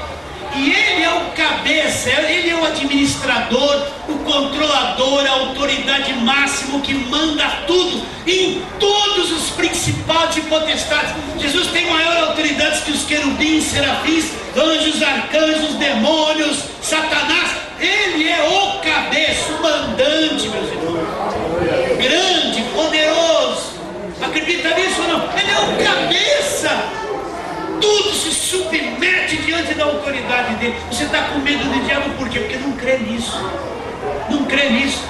E Ele é o cabeça, Ele é o administrador, o controlador, a autoridade máxima que manda tudo em todos os principados e potestades. Jesus tem maior autoridade que os querubins, serafins, anjos, arcanjos, demônios, Satanás. Ele é o cabeça, o mandante, meus irmãos. Grande, poderoso. Acredita nisso ou não? Ele é o cabeça. Tudo se submete diante da autoridade dele. Você está com medo do diabo por quê? Porque não crê nisso. Não crê nisso.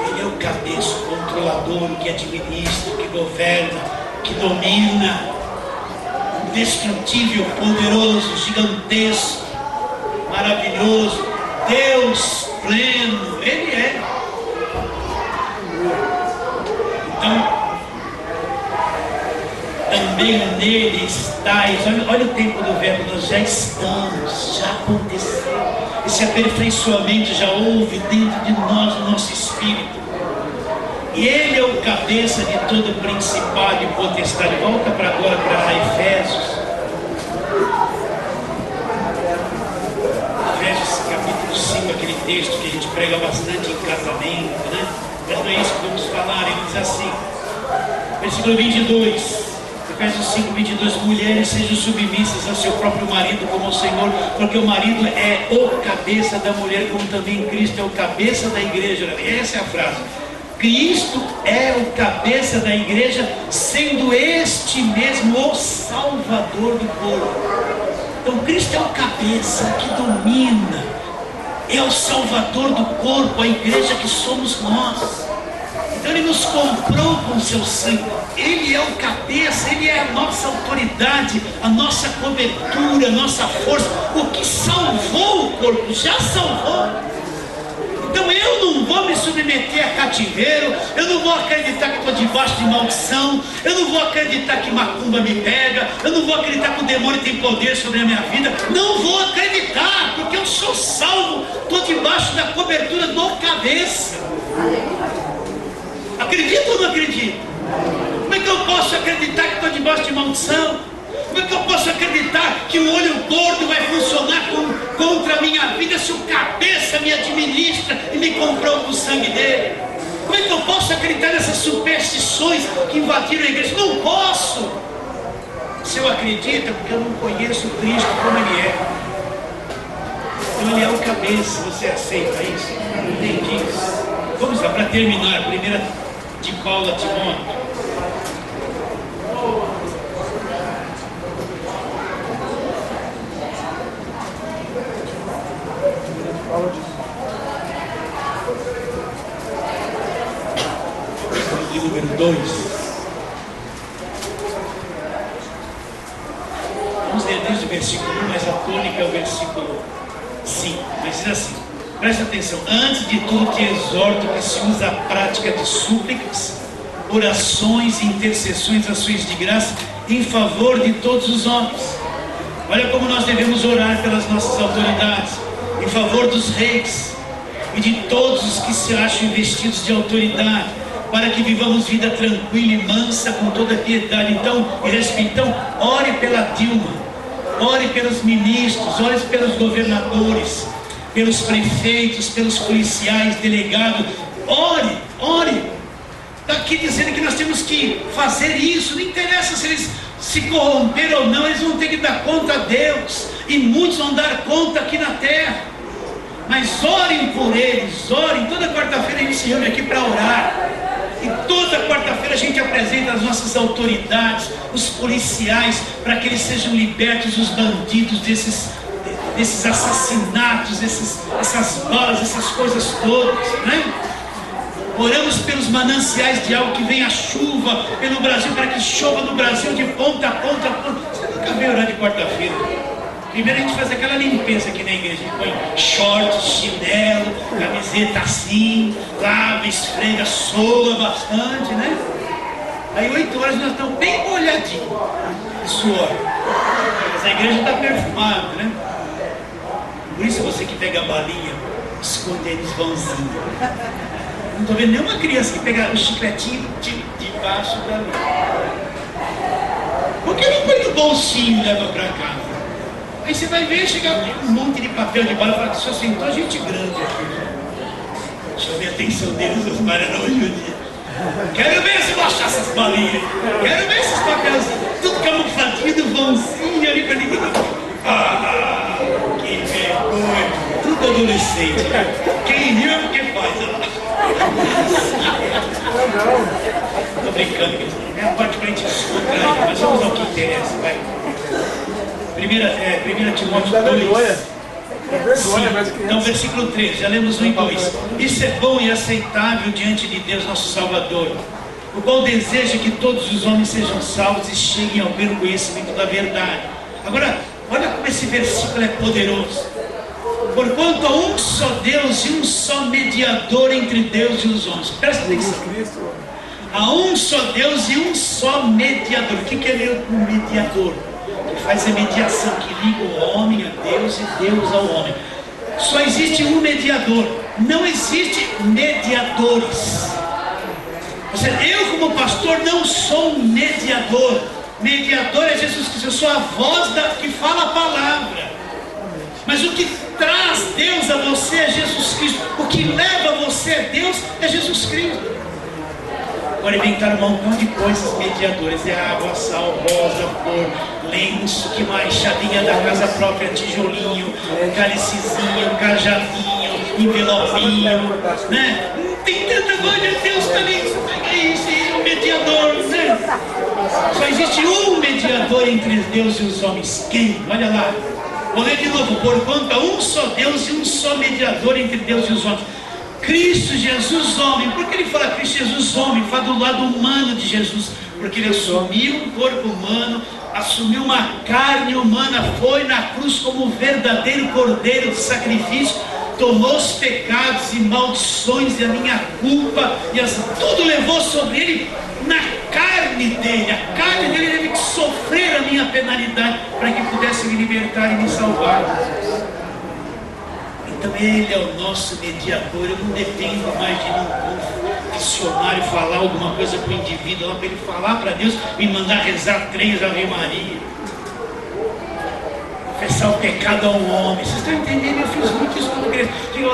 Ele é o cabeça, o controlador, o que administra, o que governa, que domina. Indestrutível, poderoso, gigantesco, maravilhoso, Deus pleno. Ele é. Então, também nele estáis. Olha o tempo do verbo, nós já estamos, já aconteceu. Esse aperfeiçoamento já houve dentro de nós, no nosso espírito. E ele é o cabeça de todo principado e potestade. Volta para agora para Efésios. Efésios capítulo 5, aquele texto que a gente prega bastante em casamento, né? Mas não é isso que vamos falar. Ele diz assim, versículo 22. Efésios 5, 22, mulheres sejam submissas ao seu próprio marido como ao Senhor, porque o marido é o cabeça da mulher, como também Cristo é o cabeça da igreja. Essa é a frase. Cristo é o cabeça da igreja, sendo este mesmo o Salvador do corpo. Então Cristo é o cabeça que domina, é o Salvador do corpo, a igreja que somos nós. Então Ele nos comprou com seu sangue. Ele é o cabeça, Ele é a nossa autoridade, a nossa cobertura, a nossa força, o que salvou o corpo, já salvou. Então eu não vou me submeter a cativeiro, eu não vou acreditar que estou debaixo de maldição, eu não vou acreditar que macumba me pega, eu não vou acreditar que o demônio tem poder sobre a minha vida, não vou acreditar, porque eu sou salvo, estou debaixo da cobertura do cabeça. Acredita ou não acredita? Como é que eu posso acreditar que estou debaixo de maldição? Como é que eu posso acreditar que o olho gordo vai funcionar contra a minha vida se o cabeça me administra e me comprou com o sangue dele? Como é que eu posso acreditar nessas superstições que invadiram a igreja? Não posso! Se eu acredito, é porque eu não conheço Cristo como Ele é. Então Ele é o cabeça. Você aceita isso? Entendi isso. Vamos lá, para terminar, primeira de Paulo a Timóteo. Número 2. Vamos ler desde o versículo 1, mas a tônica é o versículo 5. Mas diz assim, presta atenção: antes de tudo te exorto que se usa a prática de súplicas, orações, intercessões, ações de graça em favor de todos os homens. Olha como nós devemos orar pelas nossas autoridades, em favor dos reis e de todos os que se acham investidos de autoridade, para que vivamos vida tranquila e mansa, com toda piedade. Então, ore pela Dilma, ore pelos ministros, ore pelos governadores, pelos prefeitos, pelos policiais, delegados. Ore. Está aqui dizendo que nós temos que fazer isso. Não interessa se eles se corromperam ou não, eles vão ter que dar conta a Deus, e muitos vão dar conta aqui na terra. Mas orem por eles, orem. Toda quarta-feira a gente se reúne aqui para orar. E toda quarta-feira a gente apresenta as nossas autoridades, os policiais, para que eles sejam libertos dos bandidos, desses assassinatos, essas balas, essas coisas todas, né? Oramos pelos mananciais de água, que venha a chuva pelo Brasil, para que chova no Brasil de ponta a ponta. Você nunca veio orar de quarta-feira? Primeiro a gente faz aquela limpeza aqui na igreja, a gente põe shorts, chinelo, camiseta assim, lava, esfrega, soa bastante, né? Aí 8 horas nós estamos bem molhadinhos de suor. Mas a igreja está perfumada, né? Por isso você que pega a balinha, esconde eles vãozinho. Não estou vendo nenhuma criança que pega o chicletinho de baixo da mim. Por que não põe no bolsinho e leva para casa? Aí você vai ver, chegar um monte de papel de bala e falar que só sentou gente grande aqui. Deixa eu ver a atenção deles, os maridos hoje em dia. Quero ver se eu achar essas balinhas. Quero ver esses papelzinhos. Tudo camufladinho do vãozinho ali para ninguém. Ah, que vergonha. Tudo adolescente, né? Quem riu é porque faz. Tô brincando, é a parte pra gente descontrair, mas vamos ao que interessa, vai. 1 Timóteo 2. Então, versículo 3, já lemos 1 e 2. Isso é bom e aceitável diante de Deus, nosso Salvador, o qual deseja que todos os homens sejam salvos e cheguem ao pleno conhecimento da verdade. Agora, olha como esse versículo é poderoso. Porquanto há um só Deus e um só mediador entre Deus e os homens. Presta atenção. Há um só Deus e um só mediador. O que é o mediador? Que faz a mediação, que liga o homem a Deus e Deus ao homem. Só existe um mediador. Não existe mediadores. Ou seja, eu como pastor não sou um mediador. Mediador é Jesus Cristo. Eu sou a voz que fala a palavra. Mas o que traz Deus a você é Jesus Cristo. O que leva você a Deus é Jesus Cristo. Agora inventaram um montão de coisas mediadores. É água, sal, rosa, flor, lenço, que mais? Chavinha da casa própria, tijolinho, cálicezinho, cajadinho, envelopinho, né? Tem tanta coisa, Deus também é isso, é um mediador, né? Só existe um mediador entre Deus e os homens. Quem? Olha lá. Vou ler de novo. Porquanto há um só Deus e um só mediador entre Deus e os homens, Cristo Jesus homem. Por que ele fala Cristo Jesus homem? Fala do lado humano de Jesus, porque ele assumiu um corpo humano, assumiu uma carne humana, foi na cruz como verdadeiro cordeiro de sacrifício, tomou os pecados e maldições e a minha culpa, tudo levou sobre ele na carne dele. A carne dele teve que sofrer a minha penalidade para que pudesse me libertar e me salvar. Então ele é o nosso mediador. Eu não dependo mais de um dicionário falar alguma coisa para o indivíduo, lá para ele falar para Deus, me mandar rezar 3 Ave Maria. confessar o pecado ao homem. Vocês estão entendendo? Eu fiz muito isso quando criança. Digo,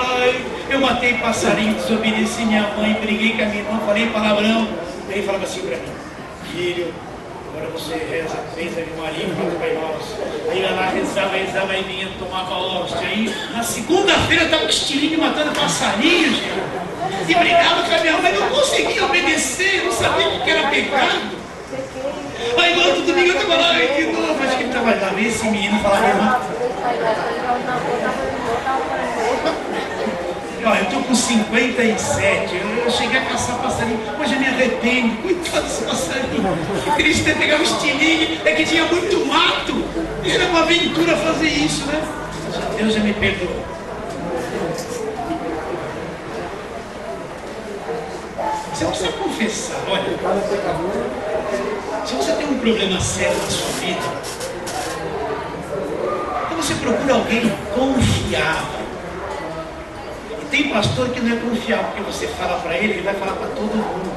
eu matei passarinho, desobedeci minha mãe, briguei com a minha irmã, falei palavrão. Aí ele falava assim para mim: filho, agora você reza 3 Ave Maria e 4 Pai Nosso. Aí ia lá, rezava, aí vinha, tomava hóstia. Aí na segunda-feira estava com estilingue matando passarinhos, e brigava com a minha mãe, mas não conseguia obedecer, não sabia o que era pecado. Aí no outro domingo eu estava lá de novo, acho que ele estava lá, esse menino falava: irmão, ó, eu estou com 57, eu cheguei a caçar passarinho, hoje eu me arrependo, coitado desse passarinho, que triste ter pegado o estilingue, é que tinha muito mato, era uma aventura fazer isso, né? Deus já me perdoou. Você precisa confessar, olha, se você tem um problema sério na sua vida, então você procura alguém confiável. E tem pastor que não é confiável, porque você fala para ele, ele vai falar para todo mundo.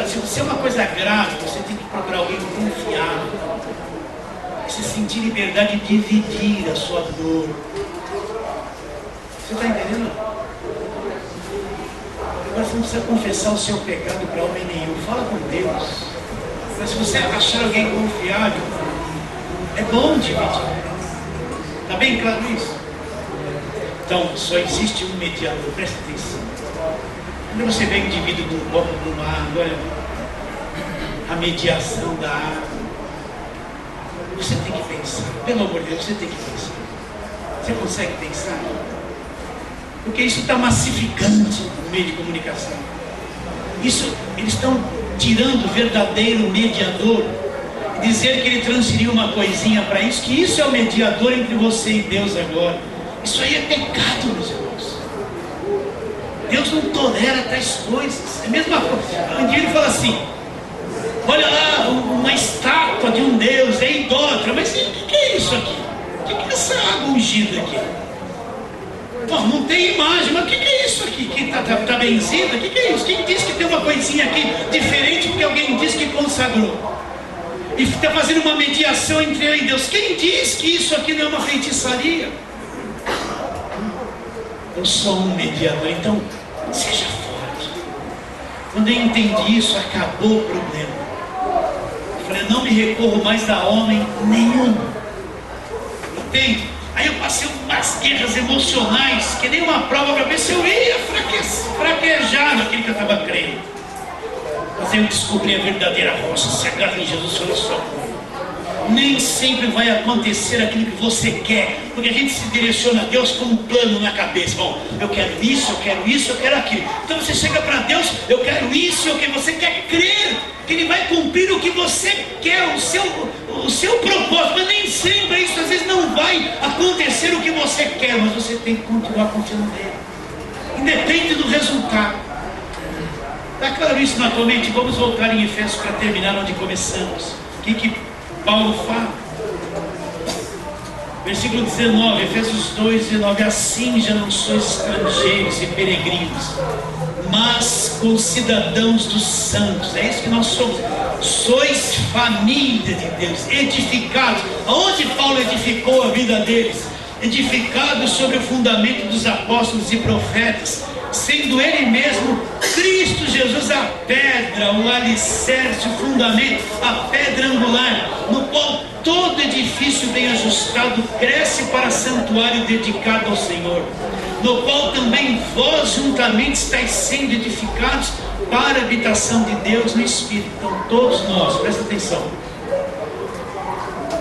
Se você é uma coisa grave, você tem que procurar alguém confiável. Você sentir liberdade de dividir a sua dor. Você está entendendo? Agora você não precisa confessar o seu pecado para homem nenhum. Fala com Deus. Mas se você achar alguém confiável, é bom dividir. Está bem claro isso? Então, só existe um mediador. Presta atenção. Quando você vê o indivíduo de um copo de uma água, olha, a mediação da água, você tem que pensar. Pelo amor de Deus, você tem que pensar. Você consegue pensar? Porque isso está massificante no meio de comunicação. Isso, eles estão tirando o verdadeiro mediador e dizer que ele transferiu uma coisinha para isso, que isso é o mediador entre você e Deus agora. Isso aí é pecado, meus irmãos. Deus não tolera tais coisas. É a mesma coisa. Um dia ele fala assim: olha lá, uma estátua de um Deus, é idólatra. Mas o que é isso aqui? O que é essa água ungida aqui? Bom, não tem imagem, mas o que é isso aqui? Que está benzida? O que é isso? Quem disse que tem uma coisinha aqui diferente porque alguém disse que consagrou? E está fazendo uma mediação entre eu e Deus. Quem diz que isso aqui não é uma feitiçaria? Eu sou um mediador, então seja forte. Quando eu entendi isso, acabou o problema. Eu falei: eu não me recorro mais a homem nenhum. Entende? Aí eu passei umas guerras emocionais, que nem uma prova para ver se eu ia fraquejar naquilo que eu estava crendo. Mas eu descobri a verdadeira rocha: se agarra em Jesus, olha só. Nem sempre vai acontecer aquilo que você quer, porque a gente se direciona a Deus com um plano na cabeça. Bom, eu quero isso, eu quero isso, eu quero aquilo. Então você chega para Deus: eu quero isso, eu quero. Você quer crer que Ele vai cumprir o que você quer, o seu propósito, mas nem sempre isso. Às vezes não vai acontecer o que você quer, mas você tem que continuar confiando nele, independe do resultado. Está claro isso na tua mente? Vamos voltar em Efésios para terminar onde começamos. O que Paulo fala? Versículo 19, Efésios 2, 19: assim já não sois estrangeiros e peregrinos, mas concidadãos dos santos. É isso que nós somos. Sois família de Deus, edificados. Aonde Paulo edificou a vida deles? Edificados sobre o fundamento dos apóstolos e profetas, sendo Ele mesmo, Cristo Jesus, a pedra, o alicerce, o fundamento, a pedra angular, no qual todo edifício bem ajustado cresce para santuário dedicado ao Senhor, no qual também vós juntamente estáis sendo edificados para a habitação de Deus no Espírito. Então todos nós, presta atenção,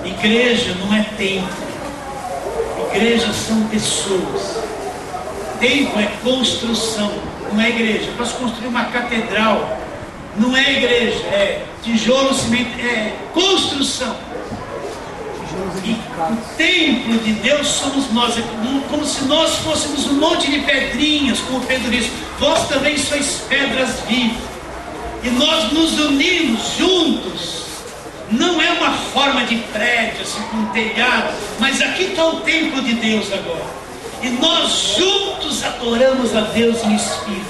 igreja não é templo, igreja são pessoas. Templo é construção, não é igreja. Eu posso construir uma catedral, não é igreja, é tijolo, cimento, é construção. E o templo de Deus somos nós, é como se nós fôssemos um monte de pedrinhas, como Pedro disse: vós também sois pedras vivas, e nós nos unimos juntos. Não é uma forma de prédio, assim, com telhado, mas aqui está o templo de Deus agora. E nós juntos adoramos a Deus em espírito,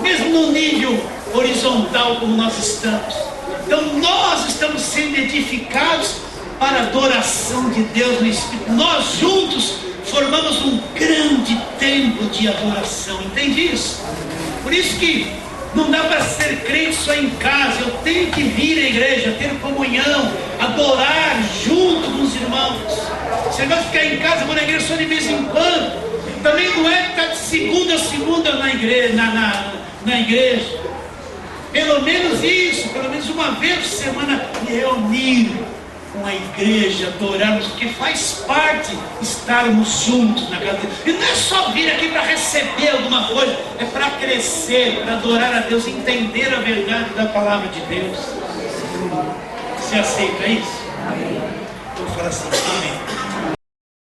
mesmo no nível horizontal como nós estamos. Então nós estamos sendo edificados para a adoração de Deus no Espírito. Nós juntos formamos um grande templo de adoração, entende isso? Por isso que não dá para ser crente só em casa. Eu tenho que vir à igreja, ter comunhão, adorar junto com os irmãos. Você vai ficar em casa, vou na igreja só de vez em quando. Também não é ficar de segunda a segunda na igreja, na igreja. Pelo menos isso, pelo menos uma vez por semana, me reunir com a igreja, adorarmos, porque faz parte estarmos juntos na casa de Deus. E não é só vir aqui para receber alguma coisa, é para crescer, para adorar a Deus, entender a verdade da palavra de Deus. Você aceita isso? Amém. Eu vou falar assim, amém.